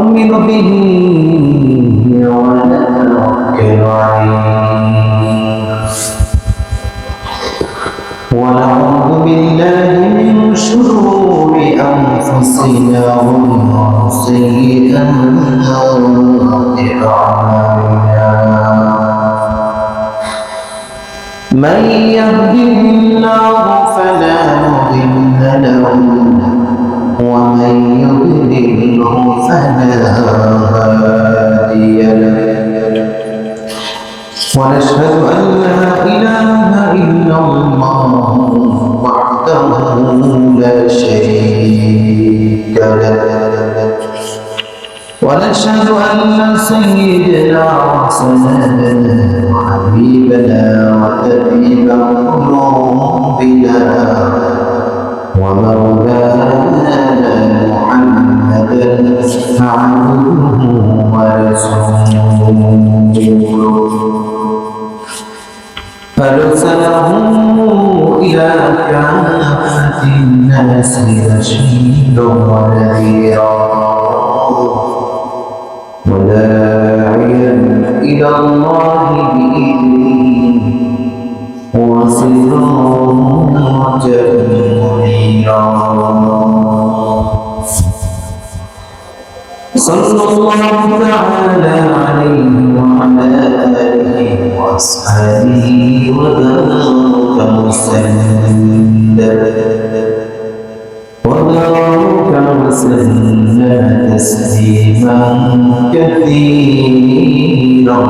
نؤمن به ونتوكل عليه ونعوذ بالله من شرور أنفسنا ومن سيئات أعمالنا من يهده الله فلا مضل له ومن يضلله فلا هادي له ونشهد أن لا إله إلا الله وحده لا شريك له ونشهد أن سيدنا وسندنا وحبيبنا وطبيب قلوبنا ومولانا محمدا عبده ورسوله فارسله إلى كافة الناس بشيرا ونذيرا وداعيا إلى الله بإذنه وسراجا منيرا صلى الله تعالى عليه وعلى آله وأصحابه وبارك وسلم تسليما كثيرا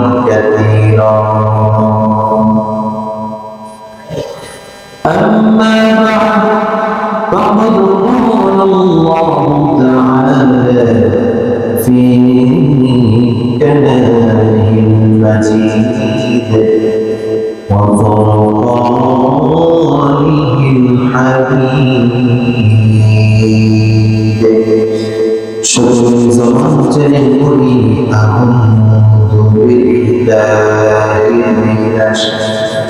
أما بعد فقد قال الله تعالى في كلامه المجيد وفرقانه الحميد شر زمان تنقلي أعوذ بالله من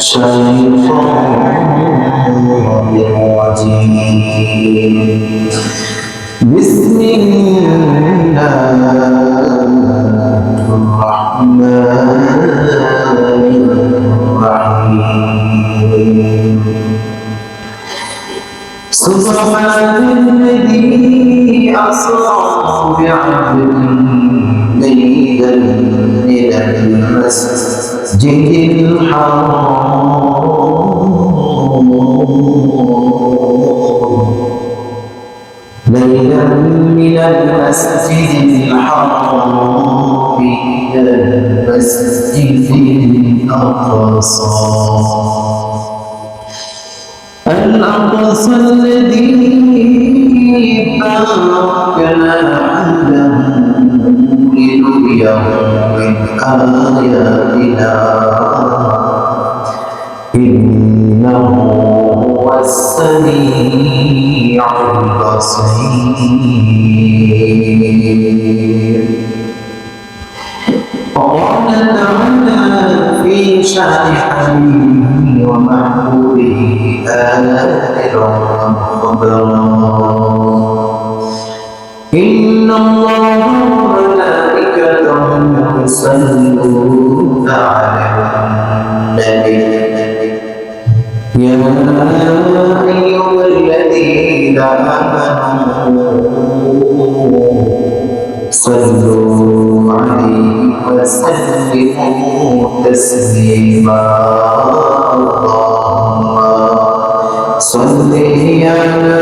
الشيطان الرجيم بسم الله الرحمن الرحيم سبحان الذي أسرى بعبده ليلا من المسجد الحرام ليلا من المسجد الحرام إلى المسجد الأقصى الذي باركنا حوله لنريه من آياتنا إنه هو السميع البصير وقال تعالى في شأن حبيبه ومحبوبه آخرا وخبرا إن الله وملائكته يصلون على النبي يا أيها الذين آمنوا صلوا عليه وسلموا تسليما اللهم صل على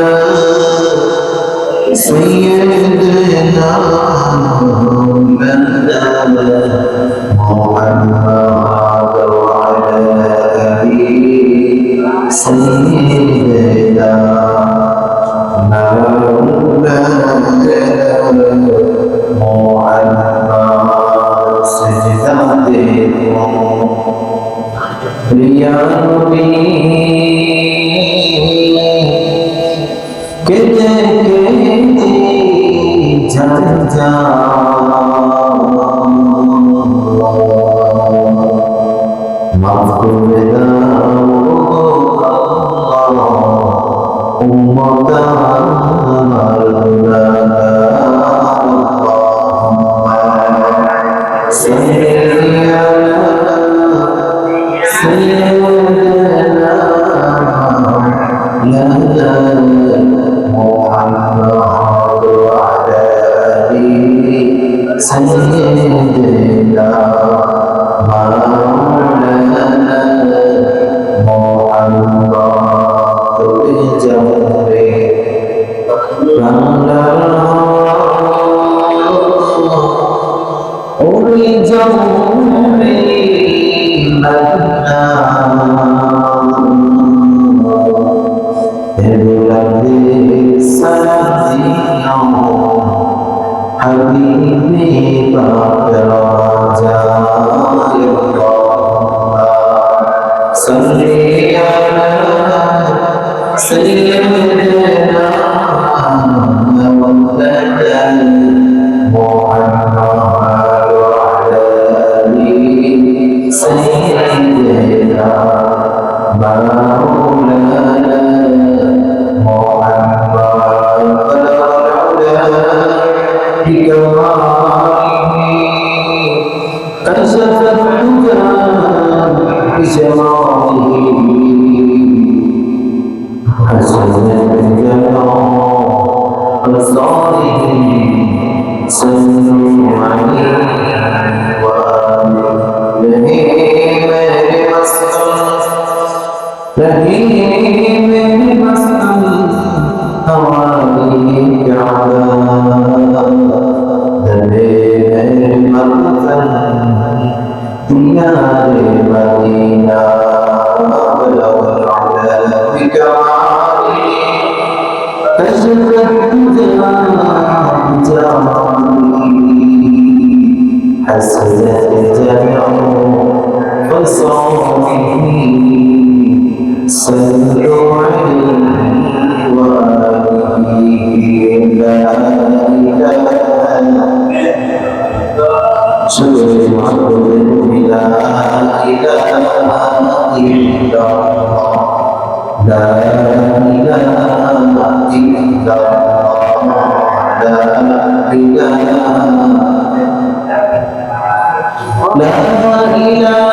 سيدنا مولانا محمد وعلى آله سيدنا مولانا محمد سجدته يا ربي كده جاتا مغفور أمتا سيدنا سيدنا مولانا محمد وعلى آله سيدنا مولانا محمد بجنبه حبيبي باب رجاء صل على سيدنا مولانا محمد وعلى آله سيدنا مولانا محمد كشف الحجاب بجماله حسن الجمال أبصاره صلوا عليه وآله لهيب المسلم حواليه كعبا دبيب المرفن ديار مدينة بلغ العلا بكماله كشف الحجاب حسن الجمال فصاره صلوا عليه وآله لا إله شكر معبود لا إله إلا الله لا إله إلا الله لا إله لا إله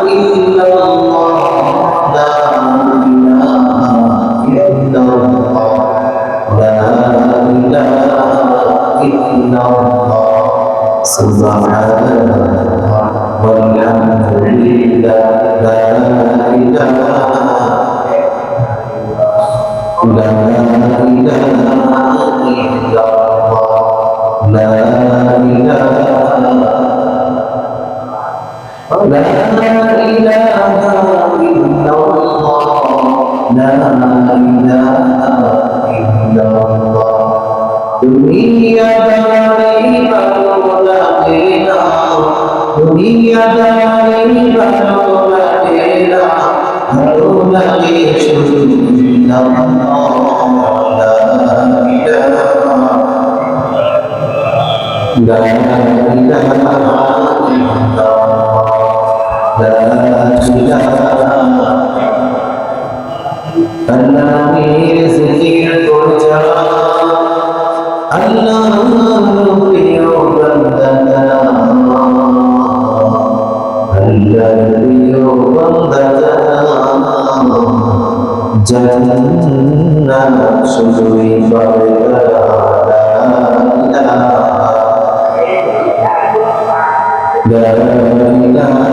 إلا الله لا إله إلا الله لا إله إلا الله سبحان الله والحمد لله لا إله لا إله إلا الله لا إله لا إله إلا الله لا إله إلا الله دنيا داري بلولا دنيا داري بلولا بلولا شرنا لا إله لا إله إلا الله لا إله الذي ذكر الرجاء الله يبدلنا الذي يبدلنا جنة شجوي فبدلا لا إله إلا الله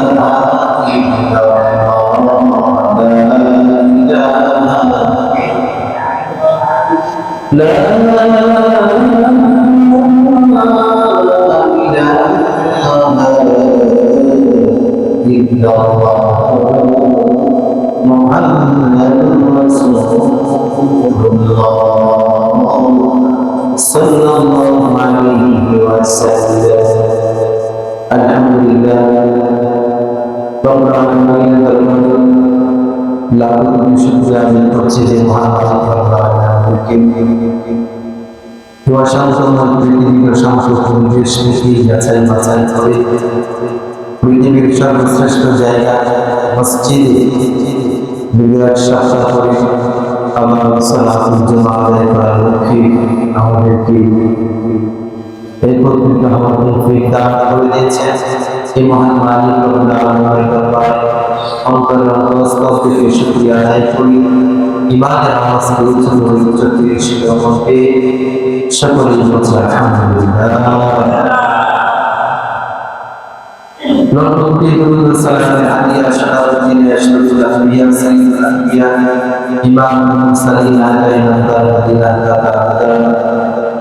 لا إلا الله محمد رسول الله صلى الله عليه وسلم الحمد لله رب العالمين لا شكر من تفسير محمد পৃথিবীর সমস্ত পরিবেশ যাচাই বাছাই করে পৃথিবীর সর্বশ্রেষ্ঠ জায়গা মসজিদে বিরাট শাসন করে আমার সালাতুল জুমা আদায় করার লক্ষ্যে আমাদেরকে এই প্রকৃত হওয়ার তৌফিক দান করে দিয়েছেন এই মহান মালিক রব্বুল আলামিনের দরবারে অন্তরের অন্তঃস্থল থেকে শুকরিয়া আদায় করি। ইবাদতের আওয়াজ করেছেন ওই চতুর্থ শিরোমণকে সকলেই বলছে আলহামদুলিল্লাহ। لنقضي دروب السلام على أشرف الدين أشرف الأنبياء سيد الأنبياء إمام المرسلين علينا المدينة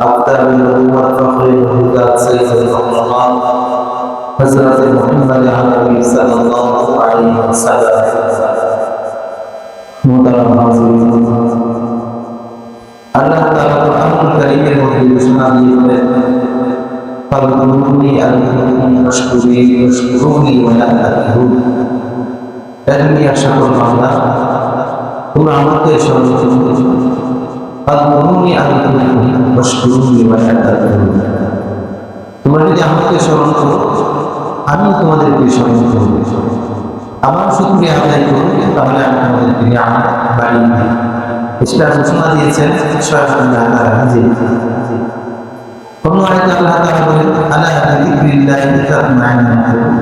أفضل الأمة فخر الهدى سيد الأمراء حضرة محمد النبي صلى الله عليه وسلم محترم حاضرين الله تعالى القرآن الكريم ঘোষণা দিয়ে فاذكروني أذكركم واشكروني ولا تكفرون। এমনি আশা করব আল্লাহ তোমরা আমাকে স্মরণ করো। ফাযকুরুনি আযকুরকুম ওয়াশকুরুনি ওয়ালা তাকফুরুন। তোমরা যদি আমাকে স্মরণ করো আমি তোমাদেরকে স্মরণ করব। আমার শুকরিয়া আদায় করো তাহলে আমি তোমাদেরকে নিয়ামত বাড়িয়ে দেব। এটা ঘোষণা দিয়েছেন স্বয়ং আল্লাহ তাআলা নিজে। অন্য আয়াতে আল্লাহ তাআলা বলেন আলা বিযিকরিল্লাহি তাতমাইন্নুল কুলুব।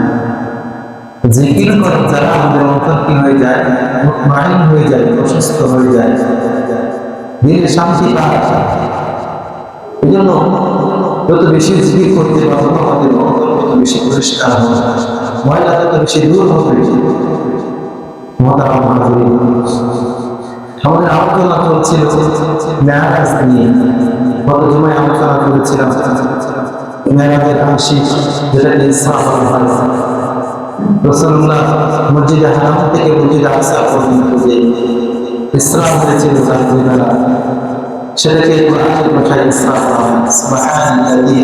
জিকির করে যারা আমাদের অন্তর কি হয়ে যায়, মুতমাইন হয়ে যায়, প্রশস্ত হয়ে যায়, দিলে শান্তি পায়। এজন্য যত বেশি জিকির করতে পারবো আমাদের অন্তর তত বেশি পরিষ্কার হবে, ময়লা তত বেশি দূর হবে। মুহতারাম হাজিরিন, আমাদের আলোচনা চলছিল মেরাজ নিয়ে। গত জুমায় আলোচনা করেছিলাম মেরাজের আংশিক, যেটাকে ইসরা বলা হয়। রাসূলুল্লাহ মসজিদে হারাম থেকে মসজিদে আকসা পর্যন্ত যে ইসরা হয়েছিল রাত্রিবেলা, সেটাকে কোরআনের ভাষায় ইসরা বলা হয়। সুবহানাল্লাযী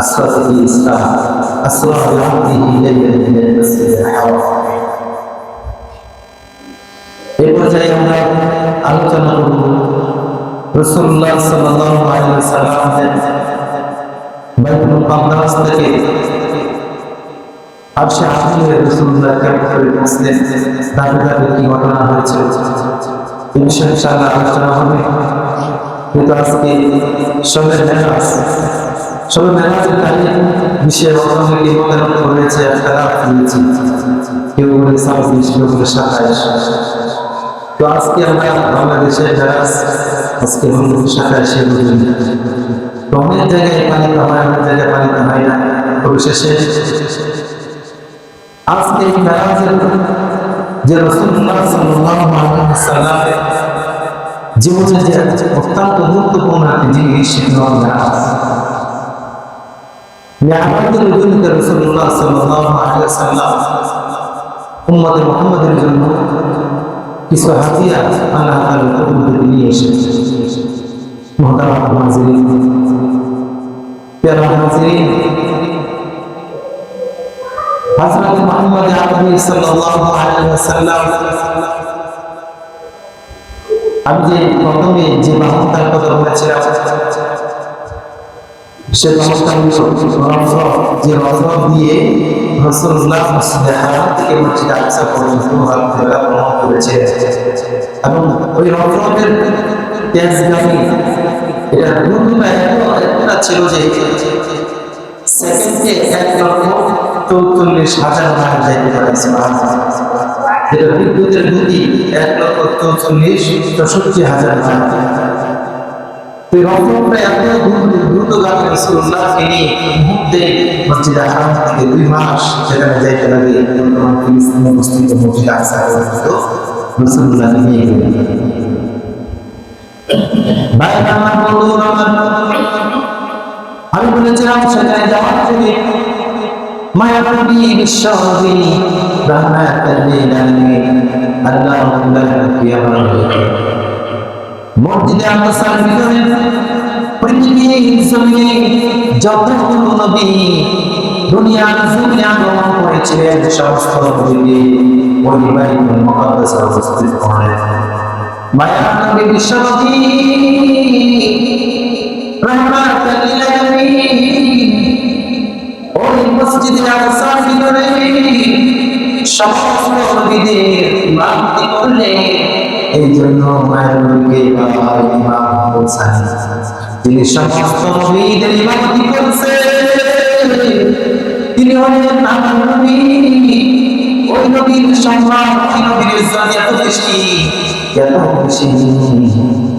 আসরা বিহি ইসরা বিআবদিহি লাইলান মিনাল মাসজিদিল হারাম। এই পর্যায়ে আমরা আলোচনা করব রাসূলুল্লাহ সাল্লাল্লাহু আলাইহি ওয়াসাল্লাম বাইতুল মুকাদ্দাস থেকে আরশে আজিমে রাসূলুল্লাহ কেমন করে পৌঁছলেন, তার কি ঘটনা হয়েছিল ইনশাআল্লাহ আলোচনা হবে। কিন্তু আজকে শবে মেরাজের তারিখ বিষয়ে অনেকে মতামত রয়েছে, একটা রাত রয়েছে, কেউ বলে 26, কেউ বলে 27। তো আজকে আমরা বাংলাদেশের মেরাজ আজকে 27 তো অনেক জায়গায় পালিত হয়, অনেক জায়গায় পালিত হয় না। পরিশেষে আজকে এই মেরাজের যে রাসূলুল্লাহ সাল্লাল্লাহু আলাইহি ওয়াসাল্লামের জীবনের যে অত্যন্ত গুরুত্বপূর্ণ একটি জিনিস, সেটা হলো মেরাজ। মেরাজের উদ্দেশ্য রাসূলুল্লাহ সাল্লাল্লাহু আলাইহি ওয়াসাল্লাম উম্মতে মুহাম্মাদের জন্য কিছু হাদিয়া আল্লাহ তাআলার পক্ষ থেকে নিয়ে এসেছেন। মুহতারাম হাজিরিন, প্যারা হাজিরিন, হযরত মুহাম্মদ আরবি সাল্লাল্লাহু আলাইহি ওয়াসাল্লাম আমি যে প্রথমে যে বাহনটার কথা বলেছিলাম, সে যে রজব দিয়ে রাসূলুল্লাহ মসজিদে হারাম থেকে মসজিদে আকসা পর্যন্ত যাত্রা ভ্রমণ করেছিলেন। এবং ওই রজবের তেজগামী এটা দ্রুততা এতটা ছিল যে সেকেন্ডে 1,44,000 মাইল যাইতে পারে। যেটা বিদ্যুতের গতি 1,44,64,000 মাইল। তো রজবটা এত দ্রুতগামী রাসূলুল্লাহকে নিয়ে মুহূর্তে মসজিদে হারাম থেকে 2 মাস সেখানে যাইতে লাগে। ফিলিস্তিনে অবস্থিত মসজিদে আকসা পর্যন্ত রাসূলুল্লাহকে নিয়ে গেলেন। ভাইরা আমার, বন্ধুরা আমার, আমি বলেছিলাম সেখানে যাওয়ার থেকে মায়ানবী বিশ্বনবী রাহমাতুল লিল আলামিন আল্লাহ রাব্বুল কিয়ামত মসজিদে আকসার ভিতরে পৃথিবীর জমিনে যতগুলো নবী দুনিয়ার জমিনে আগমন করেছিলেন, সমস্ত নবী ওই বাইতুল মুকাদ্দাসে অবস্থিত করেন। মায়ানবী বিশ্বনবী রাহমাতুল লিল আলামিন ওই মসজিদে আকসার ভিতরে সমস্ত নবীদের ইমামতি করলেন। এই জন্য মায়ানবীকে বলা হয় ইমাম হোসেন। যিনি সমস্ত নবীদের ইমামতি করেছেন, তিনি হলেন আমার নবী। ওই নবীর সম্মান, ওই নবীর ইজ্জত এত বেশি, এত বেশি।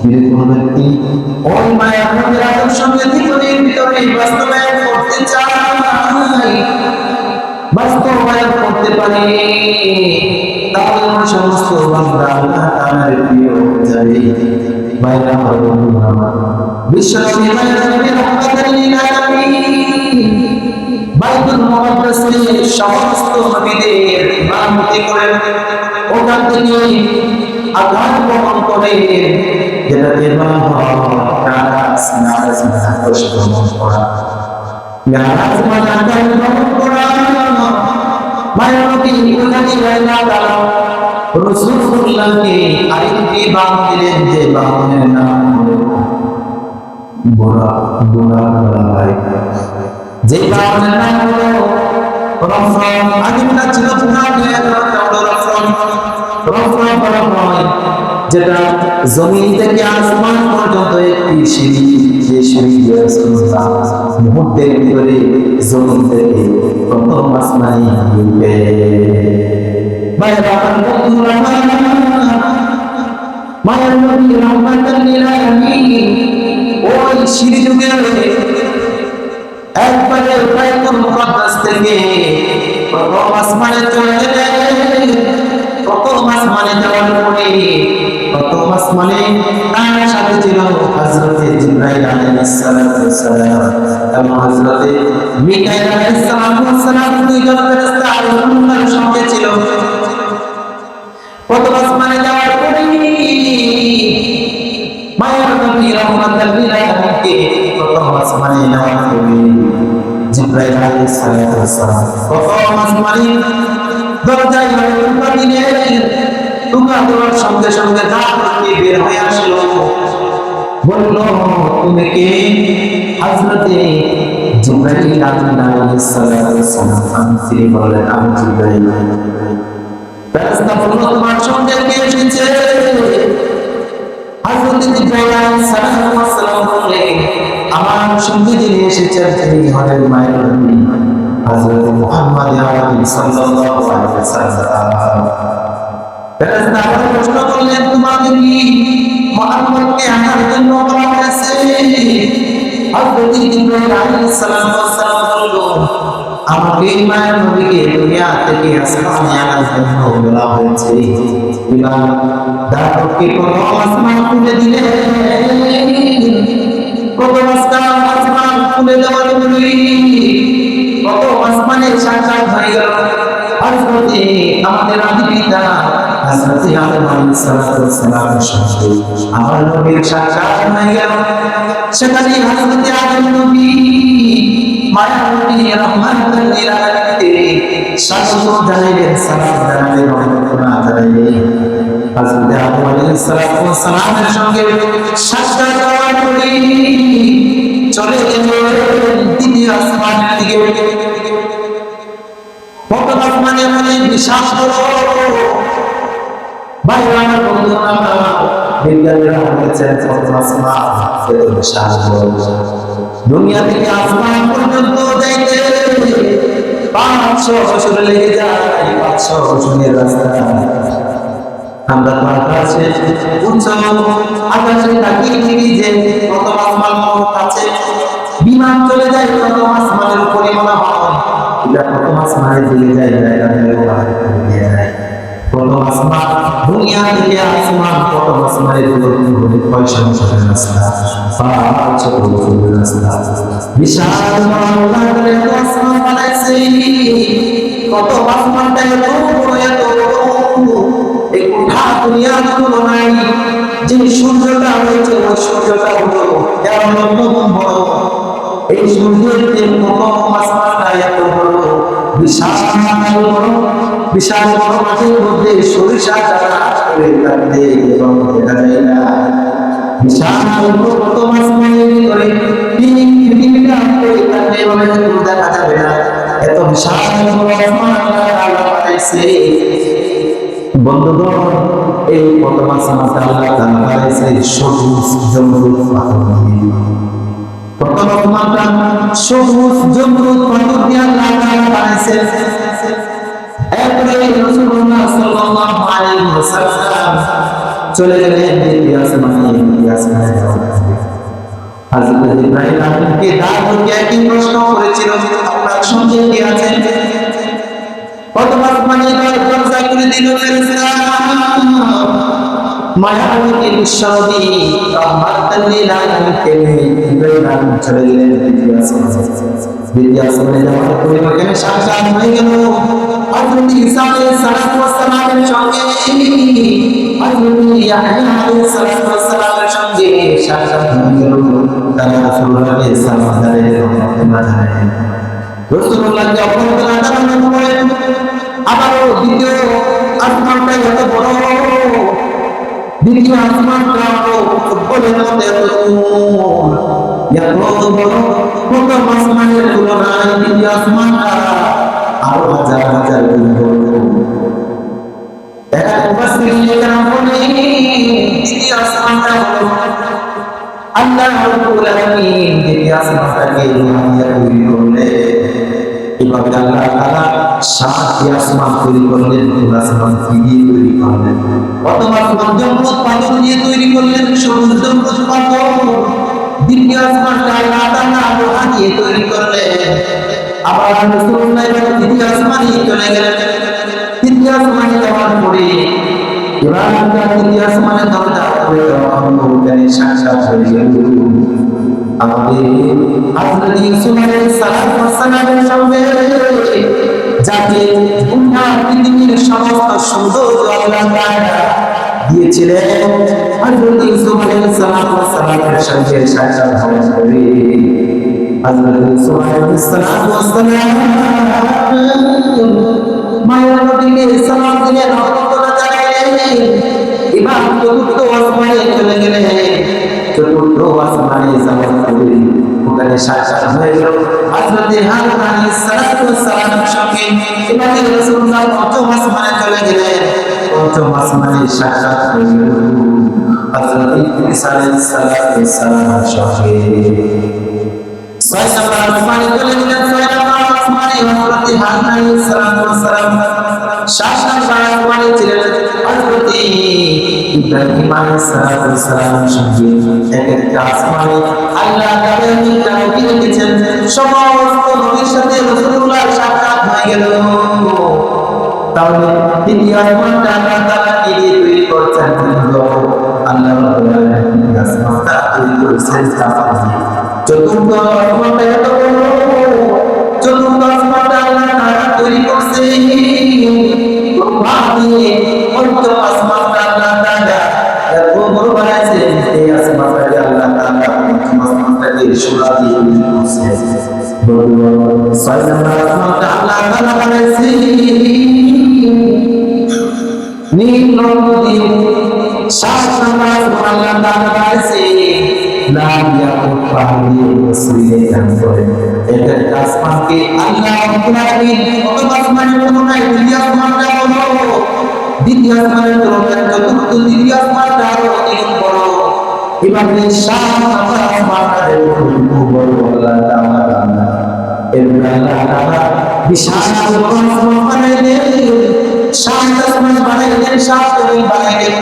যদি কোনো ব্যক্তি ওই মায়ের নবীর আদর্শকে জীবনের ভিতরে বাস্তবায়ন করতে চায়, বাস্তবায়ন করতে পারে, তাহলে সমস্ত বান্দা আল্লাহ তাআলার প্রিয় হয়ে যাবে। বাইরে আমার বন্ধুরা, বিশ্বনবী মায়ের নবী রহমাতুল লিল আলামিন বাইতুল মুকাদ্দাসে সমস্ত নবীদের ইমামতি করেন। ওখান থেকে আযান গ্রহণ করে, যেটাকে বলা হয় মেরাজ, মেরাজ গ্রহণ করা, মেরাজ মানে আযান গ্রহণ করা। মায়ের নবী ওখানে আল্লাহ তাআলা রাসূলুল্লাহকে আরেকটি বাহন দিলেন, যে বাহনের নাম হলো বুরাক, বুরাক বলা হয়। যে বাহনের নাম হলো রফরফ। আগেরটা ছিল বুরাক, এরপরটা হলো রফরফ। রফরফ বলা হয় যেটা জমিন থেকে আসমান পর্যন্ত একটি সিঁড়ি, যে সিঁড়ি দিয়ে রাসূলুল্লাহ মুহূর্তের ভিতরে জমিন থেকে প্রথম আসমানে উঠবে। মায়ের নবী রহমাতুল লিল আলামিন ওই সিঁড়ি যুগে একবারে বাইতুল মুকাদ্দাস থেকে প্রথম আসমানে চলে গেলেন। প্রথম আসমানে যাওয়ার পরে প্রথম আসমানে তার সাথে ছিল হযরতে জিবরাইল আলাইহিস সালাতু ওয়াস সালাম এবং হযরতে মিকাঈল আলাইহিস সালাতু ওয়াস সালাম, দুইজন ফেরেশতা আল্লাহর সঙ্গে ছিল। প্রথম আসমানে যাওয়ার পরে মায়ের নবী রহমাতুল লিল আলামিনকে প্রথম আসমানে নেওয়ার পরে জিবরাইল আলাইহিস সালাতু ওয়াস সালাম প্রথম আসমানে দরজায় টোকা দিলেন। টোকা দেওয়ার সঙ্গে সঙ্গে জান্নাতি বের হয়ে আসলো, বলল তুমি কে? হযরতে জিবরাইল আলাইহিস সালাতু ওয়াস সালাম তিনি বললেন আমি জিবরাইল। ফেরেশতা বলল তোমার সঙ্গে কে এসেছে? হযরতে জিবরাইল আলাইহিস সালাতু ওয়াস সালাম বললেন আমার সঙ্গে যিনি এসেছেন তিনি হলেন মায়ের নবী হযরত মুহাম্মদ আরবি সাল্লাল্লাহু আলাইহি ওয়াসাল্লাম। ফেরেশতা আবার প্রশ্ন করলেন তোমাকে কি মুহাম্মদকে আনার জন্য বলা হয়েছে? হযরত জিবরাইল আলাইহিস সালাম বলল আমাকে মায়ের নবীকে দুনিয়া থেকে আসমানে আনার জন্য বলা হয়েছে। বিলাল দাঁতকে প্রথম আসমান খুলে দিলেন। প্রথম আসমান খুলে দেওয়ার পরে প্রথম আসমানে সাক্ষাৎ হয়ে গেল হযরতে আমাদের আদি পিতা হযরতে আদম আলাইহিস সালামের সঙ্গে আমার নবীর সাক্ষাৎ হয়ে গেল। সেখানে হযরতে আদম নবী মায়া নবী রহমাতুল লিল আলামিনকে স্বাগত জানাইলেন, সালাম জানাইলেন, অভ্যর্থনা জানাইলেন। হযরতে আদম আলাইহিস সালামের সঙ্গে সাক্ষাৎ হওয়ার পরে চলে গেলেন দ্বিতীয় আসমানের দিকে। প্রথম আসমানে অনেক বিশাল বড় বাইরে আমার বন্ধুরা বিজ্ঞানীরা বলেছেন প্রথম আসমান এত বিশাল বড়, দুনিয়া থেকে আসমান পর্যন্ত যাইতে 500 বছর লেগে যায়। 500 বছরের রাস্তা। আমরা তো আকাশে উচ্চ আকাশে তাকিয়ে দেখি যে প্রথম আসমান কাছে, বিমান চলে যায় প্রথম আসমানের উপরে, মনে হয় এটা প্রথম আসমানের দিকে যায়। প্রথম আসমান দুনিয়া থেকে আসমান প্রথম আসমানের দূরত্ব হলো 600 বছরের রাস্তা, 500 বছরের রাস্তা। বিশাল আসমান বানাইছে। প্রথম আসমানটা এত বড়, এত এই গোটা দুনিয়ার তুলনায় যে সূর্যটা রয়েছে ওই সূর্যটা হলো 13 লক্ষ গুণ বড়। এই সূর্যের যে প্রথম আসমানটা এত বড়, বিশাল বড়, বিশাল বড় মাঠের মধ্যে সরিষা চাষ করে থাকতে এবং দেখা যায় না। বিশাল প্রথম আসমানের ভিতরে পৃথিবীটা করে থাকতে এবং দেখা যাবে না। এত বিশাল বড় আসমান আল্লাহ বানাইছে। বন্ধুগণ এই প্রথম আসমানটা আল্লাহ তাআলা বানাইছে সবুজ জমরুদ পাথর দিয়ে। প্রথম আসমানটা সবুজ জমরুদ পাথর দিয়ে আল্লাহ তাআলা বানাইছে। এরপরে রাসূলুল্লাহ সাল্লাল্লাহু আলাইহি ওয়াসাল্লাম চলে গেলেন দ্বিতীয় আসমানে। দ্বিতীয় আসমানে যাওয়ার আগে হযরত ইব্রাহিম আলাইহিসসালামকে দাওয়াত একই প্রশ্ন করেছিল, আপনার সঙ্গে কি আছে? প্রথম আসমানে দরজা খুলে দিল ফেরেশতা মায়াবতী বিশ্বনবী রাহমাতাল লিল আলামিন ইব্রাহিম চলে গেলেন দ্বিতীয় আসমানে। দ্বিতীয় আসমানে যাওয়ার পরে ওখানে সাক্ষাৎ হয়ে গেল হযরত ঈসা আলাইহিস সালামের সঙ্গে, হযরত ইয়াহইয়া আলাইহিস সালামের সঙ্গে সাক্ষাৎ হয়ে গেল। তারা রাসূলুল্লাহকে সালাম জানালেন। রাসূলুল্লাহকে অভ্যর্থনা জানানোর পরে আবারও দ্বিতীয় আসমানটা এত বড়, দ্বিতীয় আসমানটা ফুটবলের মতো এত বড়। প্রথম আসমানের তুলনায় দ্বিতীয় আসমানটা আরো হাজার হাজার গুণ বড়। এক মুফাসসিরিন বলেন দ্বিতীয় আসমানটা হলো আল্লাহ রাব্বুল আলামিন দ্বিতীয় আসমানটাকে তৈরি করলেন। এভাবে আল্লাহ তাআলা সাতটি আসমান তৈরি করলেন। কোন আসমান দিয়ে তৈরি করলেন? প্রথম আসমান জমরুদ পাথর দিয়ে তৈরি করলেন, সবুজ জমরুদ পাথর। দ্বিতীয় আসমানটা আল্লাহ তাআলা লোহা দিয়ে তৈরি করলেন। আবার রাসূলুল্লাহ দ্বিতীয় আসমানে চলে গেলেন। তৃতীয় আসমানে যাওয়ার পরে ইব্রাহিম তৃতীয় আসমানে দরজা খুলে দেওয়া হলো। ওখানে সাক্ষাৎ হয়ে গেল আমাদের হযরত ইউসুফ আলাইহিস সালামের সঙ্গে, যাকে গোটা পৃথিবীর সমস্ত সৌন্দর্য আল্লাহ তাআলা দিয়েছিলেন। হযরত ইউসুফ আলাইহিস সালামের সঙ্গে সাক্ষাৎ হওয়ার পরে হযরত ইউসুফ আলাইহিস সালাম মায়ের নবীকে সালাম দিলেন, অভ্যর্থনা জানালেন। এবার চতুর্থ আসমানে চলে গেলেন। চতুর্থ আসমানে যাওয়ার পরে ওখানে সাক্ষাৎ হয়ে গেল হযরত হারুন আলাইহিস সালামের সঙ্গে। এবার রাসূলুল্লাহ পঞ্চম আসমানে চলে গেলেন। পঞ্চম আসমানে সাক্ষাৎ হয়ে গেল হযরত ইদ্রিস আলাইহিস সালামের সঙ্গে। ছয় নম্বর আসমানে চলে গেলেন। ছয় নম্বর আসমানে হযরত হারুন আলাইহিস সালাম। সাত নম্বর আসমানে ছিলেন হযরত ইব্রাহিম আলাইহিস সালামের সঙ্গে। এক একটা আসমানে আল্লাহ তাআলা নবী রেখেছেন। সমস্ত নবীর সাথে রাসূলুল্লাহ সাক্ষাৎ হয়ে গেল। তাহলে দ্বিতীয় আসমানটা আল্লাহ তাআলা কি দিয়ে তৈরি করেছেন? আল্লাহ রাব্বুল আলামিন দ্বিতীয় আসমানটা তৈরি করেছেন কাফন দিয়ে। চতুর্থ আসমানটা এত বড়, চতুর্থ আসমানটা আল্লাহ তাআলা তৈরি করছেন লোহা দিয়ে। পঞ্চম আসমানটা আল্লাহ তাআলা এত বড় বানাইছেন, এই আসমানটাকে আল্লাহ তাআলা পঞ্চম আসমানটাকে সোনা দিয়ে তৈরি করছেন। ছয় নম্বর আসমানটা আল্লাহ তাআলা বানাইছেন নীল রং দিয়ে। সাত নম্বর আসমান আল্লাহ তাআলা বানাইছেন লাল ইয়াকুত পাহাড় দিয়ে মসজিদে কাজ করে। এটা আসমানকে আল্লাহ রাব্বুল আলামিন প্রথম আসমানের তুলনায় দ্বিতীয় আসমানটা বড়, দ্বিতীয় আসমানের তুলনায় চতুর্থ দ্বিতীয় আসমানটা আরো অনেক বড়। এভাবে সাত নম্বর আসমানটা খুব বড় আল্লাহ তাআলা। এরপর আল্লাহ তাআলা বিশাল আসমান বানাইলেন। সাত আসমান বানাইলেন, সাত জমিন বানাইলেন।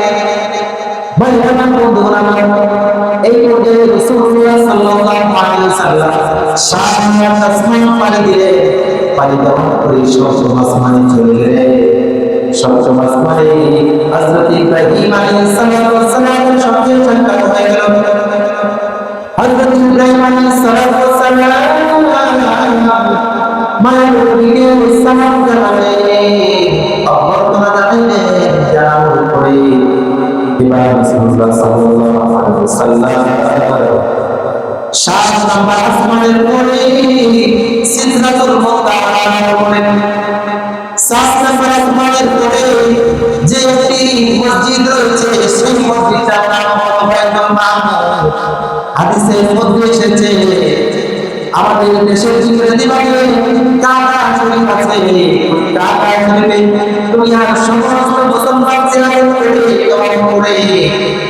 ভাইরা বন্ধুরা, এই পর্যায়ে রাসূলুল্লাহ সাল্লাল্লাহু আলাইহি ওয়াসাল্লাম সাত আসমান পাড়ি দিলেন। পাড়ি দেওয়ার পরে সপ্তম আসমানে চলে গেলেন। সপ্তম আসমানে হযরত ইব্রাহিম আলাইহিস সালামের সঙ্গে সাক্ষাৎ হয়ে গেল। হযরত ইব্রাহিম আলাইহিস সালাম মায়ের নবীকে সালাম জানালেন, অভ্যর্থনা জানালেন। জানানোর পরে এবার রাসূলুল্লাহ সাল্লাল্লাহু আলাইহি ওয়াসাল্লাম সাত নম্বর আসমানের পরে সিদরাতুল মুনতাহা পড়েন। সাত নম্বর আসমানের পরে যে একটি মসজিদ রয়েছে, সেই মসজিদটার নাম হলো বাইতুল মামুর। হাদিসের মধ্যে এসেছে আমাদের দেশের ইংরেজি ভাবে কাবা শরীফ আছে, দেবে, টাকা দেবে, দুনিয়ার সমস্ত মুসলমান জিয়ারত করে তওয়াফ করে,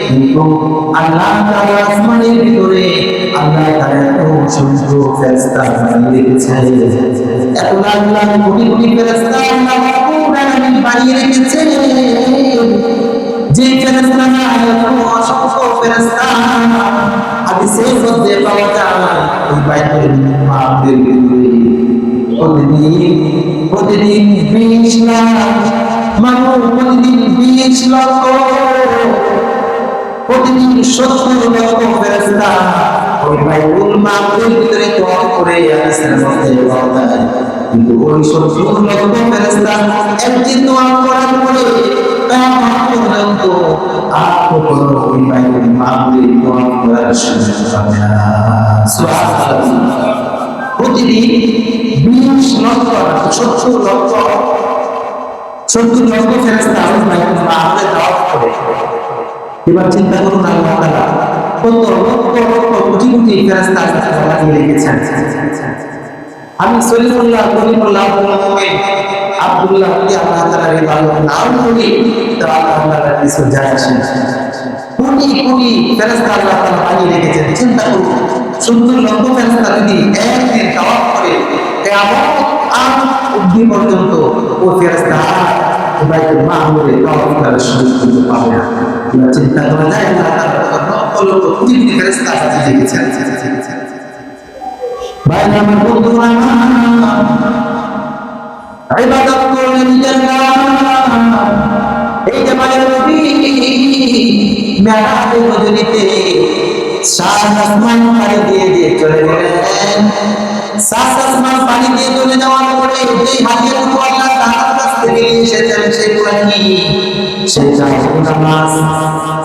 কিন্তু আল্লাহ তাআলা আসমানের ভিতরে আল্লাহ তাআলা এত অসংখ্য ফেরেশতা বানিয়ে রেখেছে, এত লাখ লাখ কোটি কোটি ফেরেশতা আল্লাহ রাব্বুল আলামিন বানিয়ে রেখেছে, যে ফেরেশতারা এত অসংখ্য ফেরেশতা হাদিসের মধ্যে পাওয়া যায় ওই বাইতুল মামুরের ভিতরে প্রতিদিন 20 লাখ মানুষ, প্রতিদিন 20 লক্ষ, প্রতিদিন 70 লক্ষ ফেরেশতা ওই বাইতুল মামুরের ভিতরে তওয়াফ করে হাদিসের মধ্যে পাওয়া যায়। কিন্তু ওই 70 লক্ষ ফেরেশতা একদিন তওয়াফ করার পরে কিয়ামত পর্যন্ত আর কখনো ওই বাইতুল মামুরে তওয়াফ করার সুযোগ পাবে না। সুবহানাল্লাহ। প্রতিদিন 20 লক্ষ 70 লক্ষ ফেরেশতা ওই বাইতুল মামুরে তওয়াফ করে। এবার চিন্তা করুন আল্লাহ তাআলা কত লক্ষ লক্ষ কোটি কোটি ফেরেশতা বানিয়ে রেখেছেন। আমি সলিমুল্লাহ কলিমুল্লাহ মুমিন আব্দুল্লাহ কি আল্লাহ তাআলার ইবাদত নাম করি তো আল্লাহ তাআলার কিছু যায় আসে না। কোটি কোটি ফেরেশতা আল্লাহ তাআলা বানিয়ে রেখেছেন। চিন্তা করুন 70 লক্ষ ফেরেশতা যদি একদিন তাওয়াফ করে কিয়ামত অবধি পর্যন্ত ওই ফেরেশতা বাইতুল মামুরে তাওয়াফ করার সুযোগ পাবে না। এবার চিন্তা করা যায় আল্লাহ তাআলা লক্ষ লক্ষ কোটি কোটি ফেরেশতা বানিয়ে রেখেছেন। ভাই আমার বন্ধুরা ইবাদত করলেন জান্নাত, এই যে মায়ের নবী মেরাজে বদরিতে 7 আসমান পাড়ি দিয়ে চলে গেলেন। 7 আসমান পাড়ি দিয়ে চলে যাওয়ার পরে যে হাদিয়াটুকু আল্লাহ তাআলার কাছ থেকে এসেছেন সেগুলো কি? সেটা নামাজ।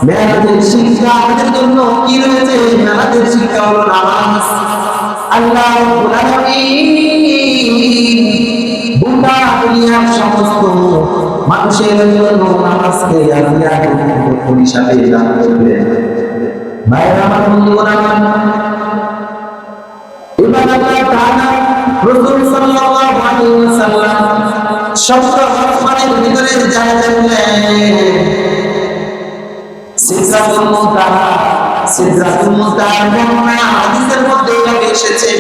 মেরাজের শিক্ষা আমাদের জন্য কি রয়েছে? মেরাজের শিক্ষা হলো নামাজ। আল্লাহ রাব্বুল আলামিন গোটা দুনিয়ার সমস্ত মানুষের জন্য নামাজকে আল্লাহ হিসাবে দান করলেন। ভাইরা আমার বন্ধুরা এবার আল্লাহ তাআলা রাসূল সাল্লাল্লাহু আলাইহি ওয়াসাল্লাম সপ্ত আসমানের ভিতরে জায়গা দিলেন। সিদরাতুল মুনতাহা বর্ণনা হাদিসের মধ্যে এসেছে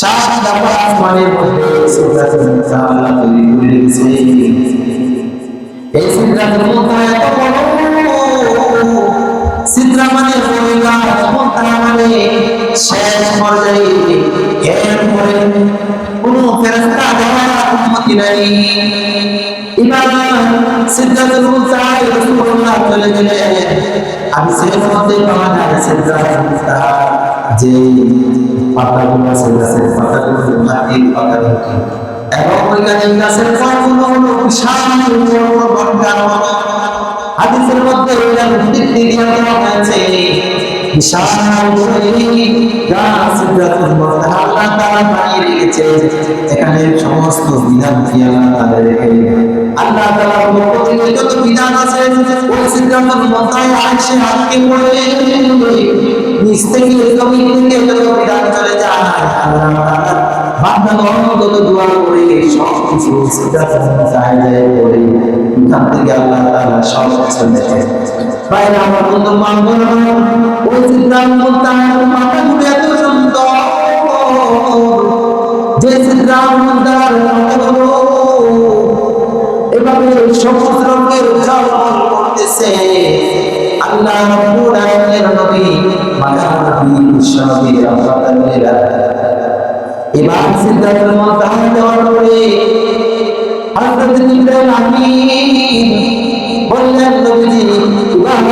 7 দফা আসমানের মধ্যে সিদরাতুল মুনতাহা আল্লাহ তৈরি করে রেখেছে। এই সিদরাতুল মুনতাহা এত বড়, সিদরা মানে বড় গাছ, মুনতাহা মানে শেষ পর্যায়ে, এরপরে কোনো ফেরেশতা যাওয়ার অনুমতি নাই। এবার সিদরাতুল মুনতাহায় রাসূলুল্লাহ চলে গেলেন। হাদিসের মধ্যে পাওয়া যায় সিদরাতুল মুনতাহা যে পাতাগুলো আছে গাছের পাতাগুলো মাটির পাতাগুলো এবং ওইখানে গাছের ফলগুলো হলো বিশাল বড় বড় বট। হাদিসের মধ্যে এটার উল্লেখ দেওয়া হয়েছে বিশাল গাছ সিদরাতুল মুনতাহা আল্লাহ তাআলা বানিয়ে রেখেছে। এখানে সমস্ত বিধান কি আল্লাহ তাআলা রেখে আল্লাহ তাআলার পক্ষ থেকে যত বিধান আছে ওই সিদরাতুল মুনতাহায় আয়েশা হাতকে পড়ে নিচ থেকে জমিন থেকে যত বিধান চলে যায় আল্লাহ তাআলা বান্দাগণ যত দোয়া করে সব কিছু সিদরাতুল মুনতাহায় যায় পড়ে এখান থেকে আল্লাহ তাআলা সব কিছু দেখে। ভাইরা আমার বন্ধু মানবন ওই সিদরাতুল মুনতাহার পাতাগুলো এত সুন্দর যে সিদরাতুল মুনতাহার পাতাগুলো এভাবে সবুজ রঙের ঝলমল করতেছে। আল্লাহ রাব্বুল আলামিনের নবী মায়ার নবী বিশ্বনবী রাহমাতুল লিল আলামিন এবার সিদরাতুল মুনতাহা যাওয়ার পরে হযরত জিবরাইল আমিন বললেন নবীজি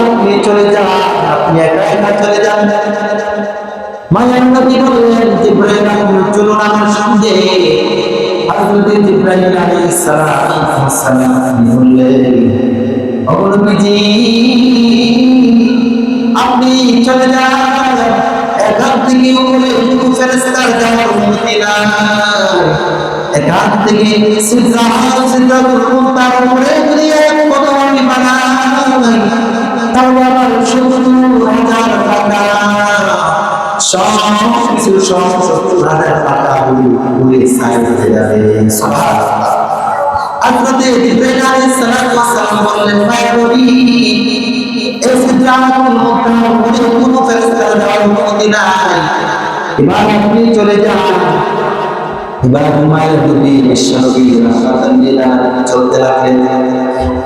আপনি চলে যান, আপনি একা একা চলে যান। মায়ার নবী বললেন জিবরাইল আমিন চলুন আমার সঙ্গে। হযরত জিবরাইল আলাইহিস সালাম বললেন ও নবীজি আপনি চলে যান, এখান থেকে উপরে কোনো ফেরেশতার যাওয়ার অনুমতি নাই। এখান থেকে সিদরাতুল মুনতাহার উপরে যদি এক কদম আমি বানাই তাহলে আমার ৭০,০০০ টাকা সব কিছু সব শত্রুদের পাতাগুলি উড়ে ছাই হয়ে যাবে। সুবহানাল্লাহ। হযরত জিবরাইল আলাইহিস সালাম বললেন, ভাই নবী, এই সিদরাতুল মুনতাহা মনে কোনো ফেরেশতার যাওয়ার অনুমতি নাই, এবার আপনি চলে যান। এবার মায়ের নবী বিশ্বনবী রাহমাতাল লিল আলামিন চলতে লাগলেন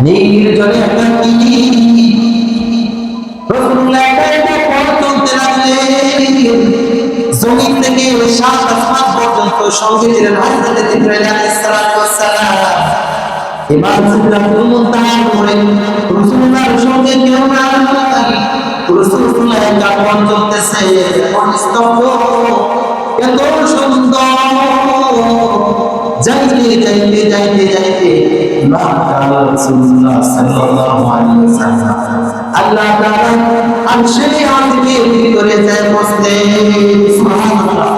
নির্জনে একাকী। রাসূলুল্লাহ একা পথ চলতে লাগলেন। জমিন থেকে সাত আসমান পর্যন্ত সঙ্গে ছিলেন হযরত জিবরাইল আলাইহিস সালাম। এবার সিদরাতুল মুনতাহা করে রাসূলুল্লাহর সঙ্গে কেউ নাই। রাসূলুল্লাহ একা পথ চলতেছে, নিস্তব্ধ, এত সুন্দর। যাইতে যাইতে যাইতে যাইতে রাসূলুল্লাহ সাল্লাল্লাহু আলাইহি ওয়াসাল্লাম আল্লাহ তাআলা আরশের আযমের ভিতরে যায় বসতে। সুবহানাল্লাহ।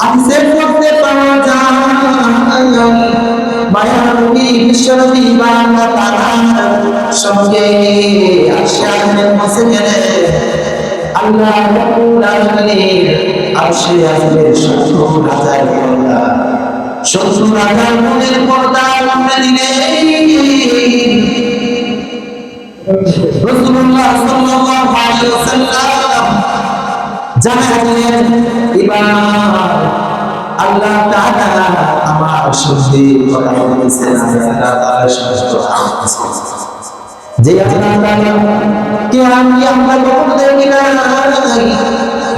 আরশের মধ্যে পাওয়া যায় মায়ার নবী বিশ্বনবী আল্লাহ তাআলার সঙ্গে আরশের আযমে বসে গেলেন। আল্লাহ রাব্বুল আলামিন আরশের আযমের ৭০,০০০ পর্দা, ৭০,০০০ মনের পর্দা খুলে দিলেন। রাসূলুল্লাহ সাল্লাল্লাহু আলাইহি ওয়াসাল্লাম জানালেন, এবার আল্লাহ তাআলা আমার সঙ্গে কথা বলেছেন, আল্লাহ তাআলার সঙ্গে কথা বলেছেন। যে আল্লাহ তাআলা কে আমি আমরা কখনো দেখি না,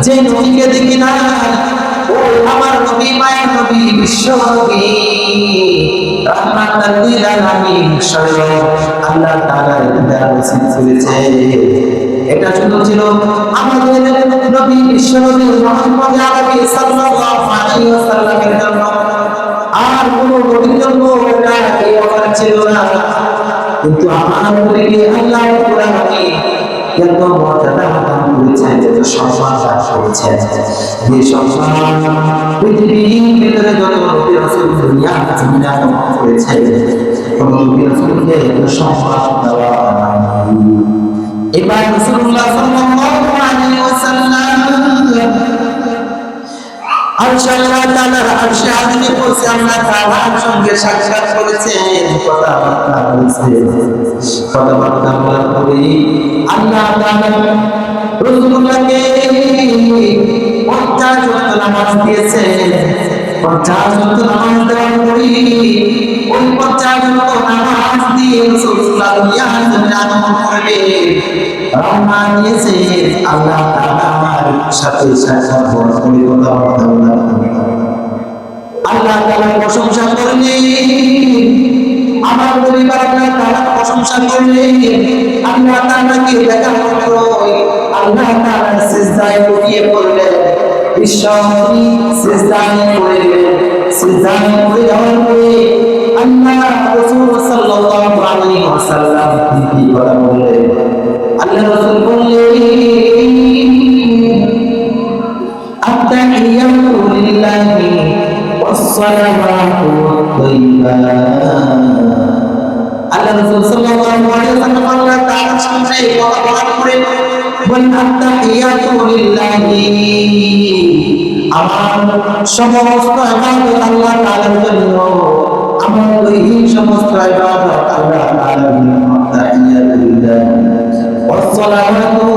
যে নবীকে দেখি না, ও আমার নবী, মায়ের নবী, বিশ্ব নবী রাহমাতাল লিল আলামিন স্বয়ং আল্লাহ তাআলা দিদার নসিব করেছে। এটা শুধু ছিল আমাদের নবী বিশ্ব নবী মুহাম্মদ আরবি সাল্লাল্লাহু আলাইহি ওয়াসাল্লামের জন্য, আর কোন নবীর জন্য এটা এই অফার ছিল না। কিন্তু আমার নবীকে আল্লাহ কোরআনে এত মর্যাদা দান করেছেন, এত সম্মান দান করেছেন, যে সম্মান পৃথিবীর ভিতরে যত নবী রাসূল দুনিয়া জমিনে আগমন করেছেন, কোন নবী রাসূলকে এত সম্মান দেওয়া হয়নি। এবার রাসূলুল্লাহ সাল্লাল্লাহু আলাইহি ওয়াসাল্লাম আল্লাহ তাআলার আরশে আযমে বসে আল্লাহ তাআলার সঙ্গে সাক্ষাৎ করেছেন, কথাবার্তা বলেছেন। কথাবার্তা বলার পরে আল্লাহ তাআলা রাসূলুল্লাহকে 50 ওয়াক্ত নামাজ দিয়েছেন। 50 ওয়াক্ত নামাজ দেওয়ার পরে ওই 50 ওয়াক্ত নামাজ দিয়ে রাসূলুল্লাহ দুনিয়ার জমিনে আগমন করবেন, রওনা দিয়েছে। আল্লাহ তাআলার সাথে সাক্ষাৎ হওয়ার পরে কথাবার্তা বলার পরে আল্লাহ তাআলার প্রশংসা করলেন। আমার পরিবার আল্লাহ তাআলার প্রশংসা করলেন। আল্লাহ তাআলাকে দেখা মাত্রই আল্লাহ তাআলা সিজদায় লুটিয়ে পড়লেন। বিশ্বনবী সিজদায় পড়ে গেলেন। সিজদায় পড়ে যাওয়ার পরে আল্লাহ রাসূল সাল্লাল্লাহু আলাইহি ওয়াসাল্লাম কি কথা বললেন? আল্লাহ রাসূল বললেন, আত-তাহিয়াতু লিল্লাহি ওয়াস-সালাওয়াতু ওয়াত-তাইয়্যিবাত। আল্লাহ রাসূল সাল্লাল্লাহু আলাইহি ওয়াসাল্লাম আল্লাহ তাআলার সামনে কথা বলার পরে বলেন, আত-তাহিয়াতু লিল্লাহি, আমার সমস্ত ইবাদত আল্লাহ তাআলার জন্য, আমার দৈহিক সমস্ত ইবাদত আল্লাহ তাআলার জন্য। আত-তাহিয়াতু লিল্লাহি ওয়াস-সালাওয়াতু,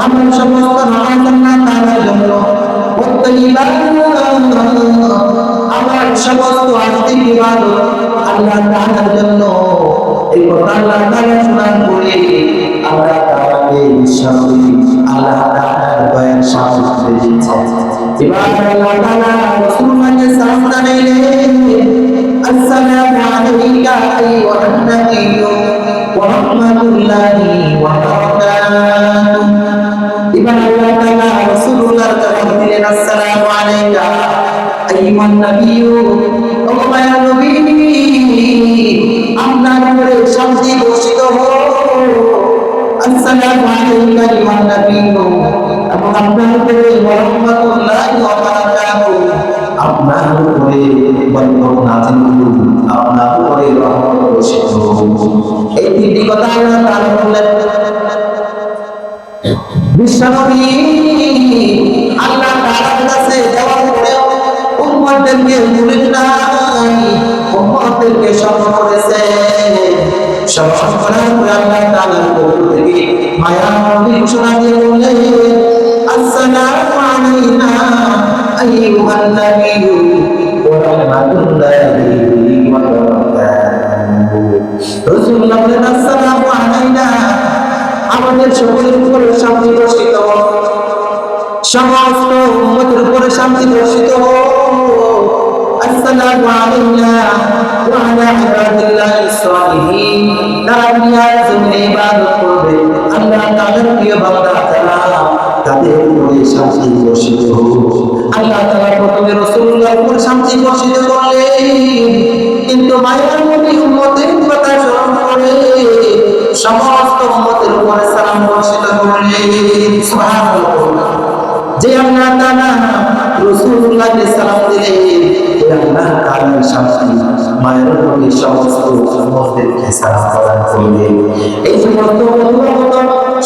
আমার সমস্ত নামাজ আল্লাহ তাআলার জন্য। ওয়াত-তাইয়্যিবাত, আমার সমস্ত আত্মিক ইবাদত আল্লাহ তাআলার জন্য। এই কথা আল্লাহ তাআলা শোনার পরে আল্লাহ তাআলাকে বিশ্বনবী আল্লাহ তাআলার দয়ার সামনে দিয়েছেন। এবার আল্লাহ তাআলা রাসূলুল্লাহকে সালাম জানাইলেন, আসসালামু আলাইকা আইয়ুহান নাবিয়্যু ওয়া রাহমাতুল্লাহি ওয়া বারাকাতুহু। এবার আল্লাহ তাআলা রাসূলুল্লাহর জবাব দিলেন, আসসালামু আলাইকা আইয়ুহান নাবিয়্যু, ও মায়ার নবী, আপনার উপরে শান্তি বর্ষিত হোক। আসসালামু আলাইকা আইয়ুহান নাবিয়্যু, এবং আপনার উপরে ওয়া রাহমাতুল্লাহি ওয়া বারাকাতুহু, আপনার উপরে বরকত নাযিল হোক, আপনার উপরে রহমত বর্ষিত হোক। এই তিনটি কথা আল্লাহ তাআলা বললেন। বিশ্বনবী আল্লাহ তাআলা উম্মতদেরকে ভুলেন নাই, উম্মতদেরকে স্মরণ করেছেন। স্মরণ করার পরে আল্লাহ তাআলার পক্ষ থেকে মায়া নবী ঘোষণা দিয়ে বললেন, আসসালামু আলাইনা আইয়ুহান নাবিয়্যু ওয়া রাহমাতুল্লাহি ওয়া বারাকাতুহু। রাসূলুল্লাহ বলেন, আসসালামু আলাইনা, আমাদের সকলের উপরে শান্তি বর্ষিত হোক, সমস্ত উম্মতের উপরে শান্তি বর্ষিত হোক। আসসালামু আলাইনা ওয়া আলা ইবাদিল্লাহিস সালিহিন, যারা দুনিয়ার জমিনে ইবাদত করবে আল্লাহ তাআলার প্রিয় বান্দা যারা, তাদের উপরে শান্তি বর্ষিত হোক। আল্লাহ তাআলা প্রথমে রাসূলুল্লাহর উপরে শান্তি বর্ষিত করলেন, কিন্তু মায়ার নবী উম্মতের কথা স্মরণ করে সমস্ত উম্মতের উপরে সালাম বর্ষিত করলেন। সুবহানাল্লাহ। যে আল্লাহ তাআলা রাসূলুল্লাহকে সালাম দিলেন, ওই আল্লাহ তাআলার শান্তি মায়ের নবী সমস্ত উম্মতদেরকে সালাম প্রদান করলেন। এই সমস্ত অনুভব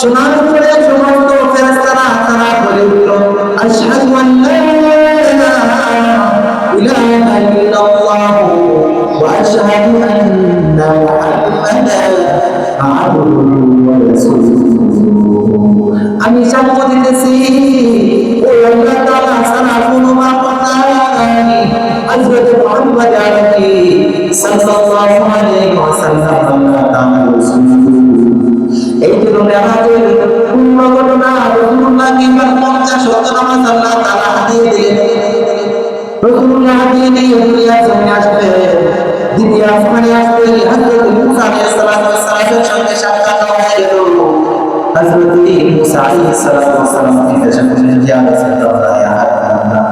শোনার পরে সমস্ত ফেরেশতারা তারা বলে উঠল, আশহাদু আল্লা ইলাহা ইল্লাল্লাহ ওয়া আশহাদু আন্না মুহাম্মাদান আবদুহু ওয়া রাসূলুহু। আমি সাক্ষ্য দিতেছি ও আল্লাহ তাআলা ছাড়া কোনো মাবুদ নাই, হযরত মুহাম্মদ আরবি সাল্লাল্লাহু আলাইহি ওয়াসাল্লাম আল্লাহ তাআলার রাসূল। এই জন্য মেরাজের পূর্ণ ঘটনা রাসূলুল্লাহকে 50 ওয়াক্ত নামাজ আল্লাহ তাআলা হাদিয়ে দিলেন। রাসূলুল্লাহ হাদিয়ে দিয়ে দুনিয়ার জমিনে আসলেন, দ্বিতীয় আসমানে আসলেন। হযরত মুসা আলাইহিস সালামের সঙ্গে সাক্ষাৎ হয়ে গেল। হযরত মুসা আলাইহিস সালাম জিজ্ঞাসা করলেন, ইয়া রাসূলুল্লাহ, ইয়া হাবিবাল্লাহ,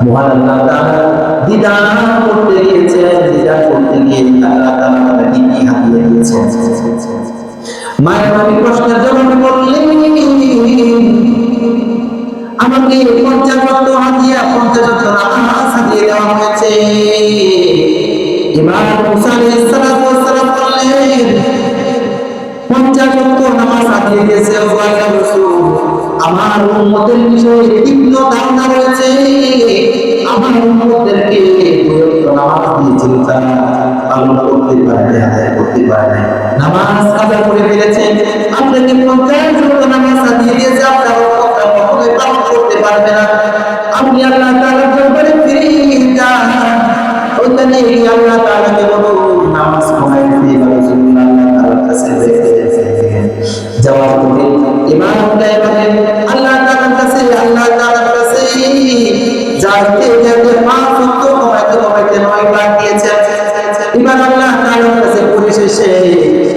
মহান আল্লাহ তাআলা দিদার করতে গিয়েছেন, দিদার করতে গিয়ে আল্লাহ তাআলা তাকে কি হাদিয়ে দিয়েছেন? মায়ের নবী প্রশ্নের জবাবে বললেন, আমাকে 50 ওয়াক্ত হাদিয়া, 50 ওয়াক্ত নামাজ হাদিয়ে দেওয়া হয়েছে। ইমাম মুসা আলাইহিস সালাম বললেন, 50 ওয়াক্ত নামাজ হাদিয়ে দিয়েছে ও আল্লাহর রাসূল, আমার উম্মতের বিষয়ে তীক্ষ্ণ ধারণা রয়েছে। আমার উম্মতদেরকে 2 ওয়াক্ত নামাজ দিয়েছিল, তারা পালন করতে পারে, আদায় করতে পারে, নামাজ কাজা করে ফেলেছে। আপনাকে 50 ওয়াক্ত নামাজ হাদিয়ে দিয়েছে, আপনার উম্মতরা কখনোই পালন করতে পারবে না। আপনি আল্লাহ তাআলার দরবারে ফিরে যান, ওখানে আল্লাহ তাআলাকে বলুন নামাজ কমাই দিয়ে রাসূলুল্লাহ আল্লাহ তাআলার কাছে রেখে যাওয়ার পরে ইমাম বলেন, আল্লাহ তাআলার কাছে যাইতে যাইতে 5 ওয়াক্ত কমাইতে 9 বার দিয়েছেন। এবার আল্লাহ তাআলার কাছে পরিশেষে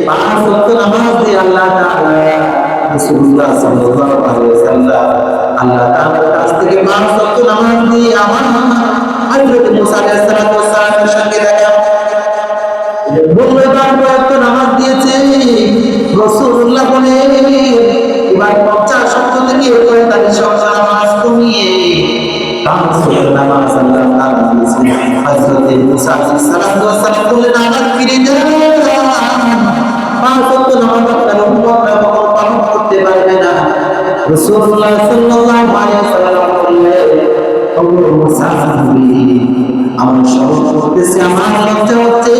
5 ওয়াক্ত নামাজ দিয়ে আল্লাহ তাআলা রাসূলুল্লাহ সাল্লাল্লাহু আলাইহি ওয়াসাল্লাম আল্লাহ তাআলার কাছ থেকে 5 ওয়াক্ত নামাজ দিয়ে আমার হযরত মুসা আলাইহিস সালামের সঙ্গে দেখা বললেন, 5 ওয়াক্ত নামাজ দিয়েছে। রাসূলুল্লাহ বলেন, এবার 50 ওয়াক্ত থেকে 45 ওয়াক্ত নামাজ কমিয়ে 5 ওয়াক্ত নামাজ আল্লাহ তাআলা দিয়েছেন। হযরত মুসা আলাইহিস সালাম বললেন, আবার ফিরে যান, 5 ওয়াক্ত নামাজ আপনার উম্মতরা কখনো পালন করতে পারবে না। রাসূলুল্লাহ সাল্লাল্লাহু আলাইহি ওয়াসাল্লাম বললেন, ও মুসা, আমার স্মরণ করতেছি, আমার লজ্জা হচ্ছে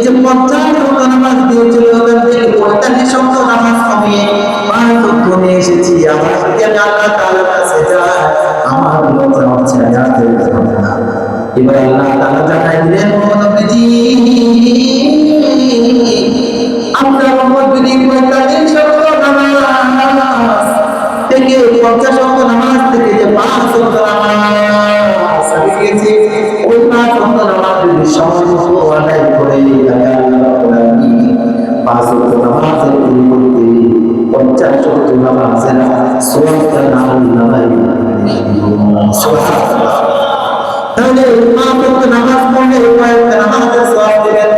যে 50 ওয়াক্ত নামাজ দিয়েছিল, ওখান থেকে 45 ওয়াক্ত নামাজ কমিয়ে 5 ওয়াক্ত নিয়ে এসেছি। আমার যদি আমি আল্লাহ তাআলার কাছে যাই, আমার লজ্জা হচ্ছে, যাতে হবে না। এবার আল্লাহ তাআলা জানাই দিলেন, ও নবীজি, আপনার উম্মত যদি 45 ওয়াক্ত নামাজ থেকে 50 ওয়াক্ত নামাজ থেকে যে 5 ওয়াক্ত নামাজ শিখেছে, ওই 5 ওয়াক্ত নামাজ যদি সময় মতো আদায় করে, আল্লাহ রাব্বুল আলামিন 5 ওয়াক্ত নামাজের পরিবর্তে 50 ওয়াক্ত নামাজের সওয়াবটা নামায় সুবহানাল্লাহ। তাহলে 5 ওয়াক্ত নামাজ পড়লে কয়েকটা নামাজের সওয়াব দিবেন,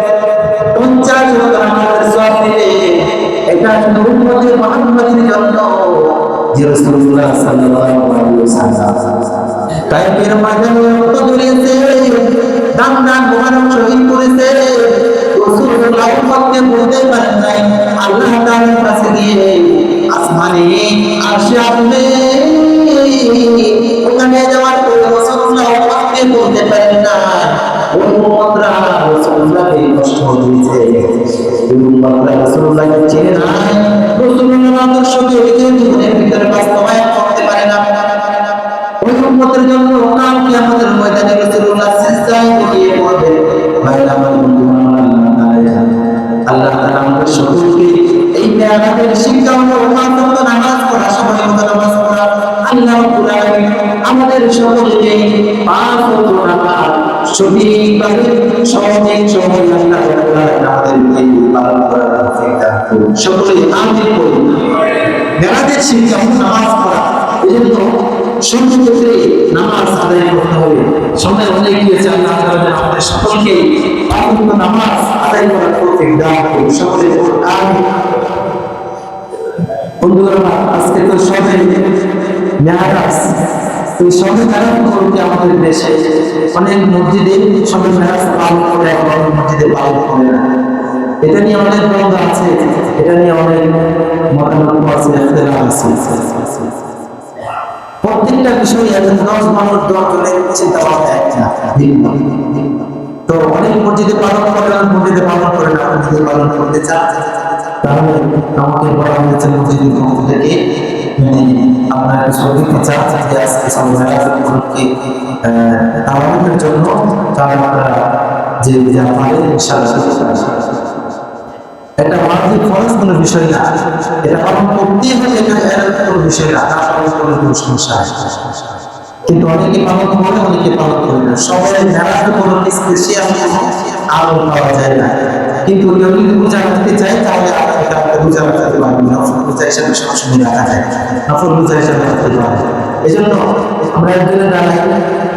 50 ওয়াক্ত নামাজের সওয়াব দিলে এটা শুধু উম্মতে মুহাম্মাদের জন্য যে রাসূলুল্লাহ সাল্লাল্লাহু আলাইহি ওয়াসাল্লাম তাইফের ময়দানে রক্ত ঝরিয়েছে, দাম মোবারক শহীদ করেছে। রাসূলুল্লাহ উম্মতকে বলতে পারেন নাই, আল্লাহ তাআলার কাছে গিয়ে আসমানে আরশে আসবে, ওখানে যাওয়ার পরে রাসূলুল্লাহ উম্মতকে চিনতে পারেন না, ওই উম্মতরা রাসূলুল্লাহকে কষ্ট দিয়েছে, ওই উম্মতরা রাসূলুল্লাহকে চেনে না, রাসূলুল্লাহর আদর্শকে জীবনের ভিতরে বাস্তবায়ন করতে পারে না। ওই উম্মতের জন্য কাল কিয়ামতের ময়দানে রাসূলুল্লাহ সিজদায় গিয়ে বলবেন, ভাইরা আমার বন্ধুরা, আল্লাহ তাআলা আমাদের সকলকে এই মেরাজের শিক্ষা ও পাঁচ ওয়াক্ত নামাজ পড়া, সময় মতো নামাজ পড়া, আল্লাহ রাব্বুল আলামিন আমাদের সকলকে পাঁচ ওয়াক্ত নামাজ সঠিকভাবে সঠিক সময় আল্লাহ রাব্বুল আলামিন আমাদেরকে পালন করার তৌফিক দান করুন। সকলে আমিন বলুন। মেরাজের শিক্ষা নামাজ পড়া, এজন্য সর্বক্ষেত্রে নামাজ আদায় করতে হবে। সময় অনেক গিয়েছে, আল্লাহ তাআলা আমাদের সকলকে পাঁচ ওয়াক্ত নামাজ আদায় করার তৌফিক দান করুন। সকলে আমিন। বন্ধুরা, আজকে তো সবে মেরাজ, এই সবে মেরাজ উপলক্ষে আমাদের দেশে অনেক মসজিদে সবে মেরাজ পালন করে, অনেক মসজিদে পালন করে না। এটা নিয়ে অনেক দ্বন্দ্ব আছে, এটা নিয়ে অনেক মতামত আছে, ইখতিলাফ আছে। প্রত্যেকটা বিষয়ে 10 মানুষ 10 জনের চিন্তা ভাবনা এক না, ভিন্ন। তো অনেক মসজিদে পালন করে না, মসজিদে পালন করে না, মসজিদে পালন করতে চান, তাহলে আমাকে বলা হয়েছে মসজিদের পক্ষ থেকে আপনার সবাইকে চাচ্ছেন যে আজকে সবাইকে তাওয়াফের জন্য তারা যে যা পারে ইনশাআল্লাহ। এটা ওয়াজিব ফরজ কোনো বিষয় না, এটা পালন করতেই হবে, এটা এরকম কোনো বিষয় না, তা পালন করলে কোনো সমস্যা হয়। কিন্তু অনেকে পালন করে, অনেকে পালন করে না। সবাই মেলাতে কোনো স্পেশাল আমল পাওয়া যায় না, কিন্তু যদি রোজা রাখতে চাই তাহলে আপনাকে রোজা রাখতে পারবেন, নফল রোজা হিসাবে সবসময় রাখা যায়, নফল রোজা হিসাবে রাখতে পারবেন। এই জন্য আমরা একজনে জানাই,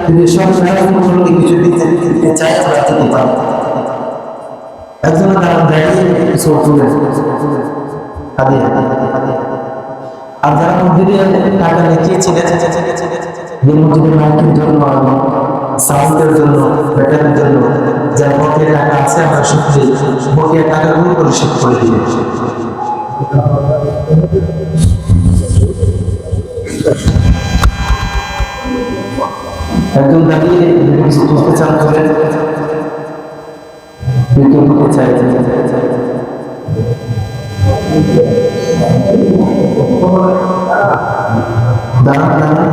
যদি সব মেলা উপলক্ষে কিছু দিতে চাই আমরা দিতে পারবো। একজনে দাঁড়িয়ে কিছু তুলে হাদিয়া, আর যারা মসজিদে টাকা লিখিয়েছিলেন, যে মসজিদের মাইকের জন্য, সাউন্ডের জন্য, ব্যাটারির জন্য যার বকেয়া টাকা আছে, আমরা সত্যি বকেয়া টাকাগুলো পরিশোধ করে দিই। একজন দাঁড়িয়ে কিছু করতে চান করে চাই, দাঁড়ান দাঁড়ান।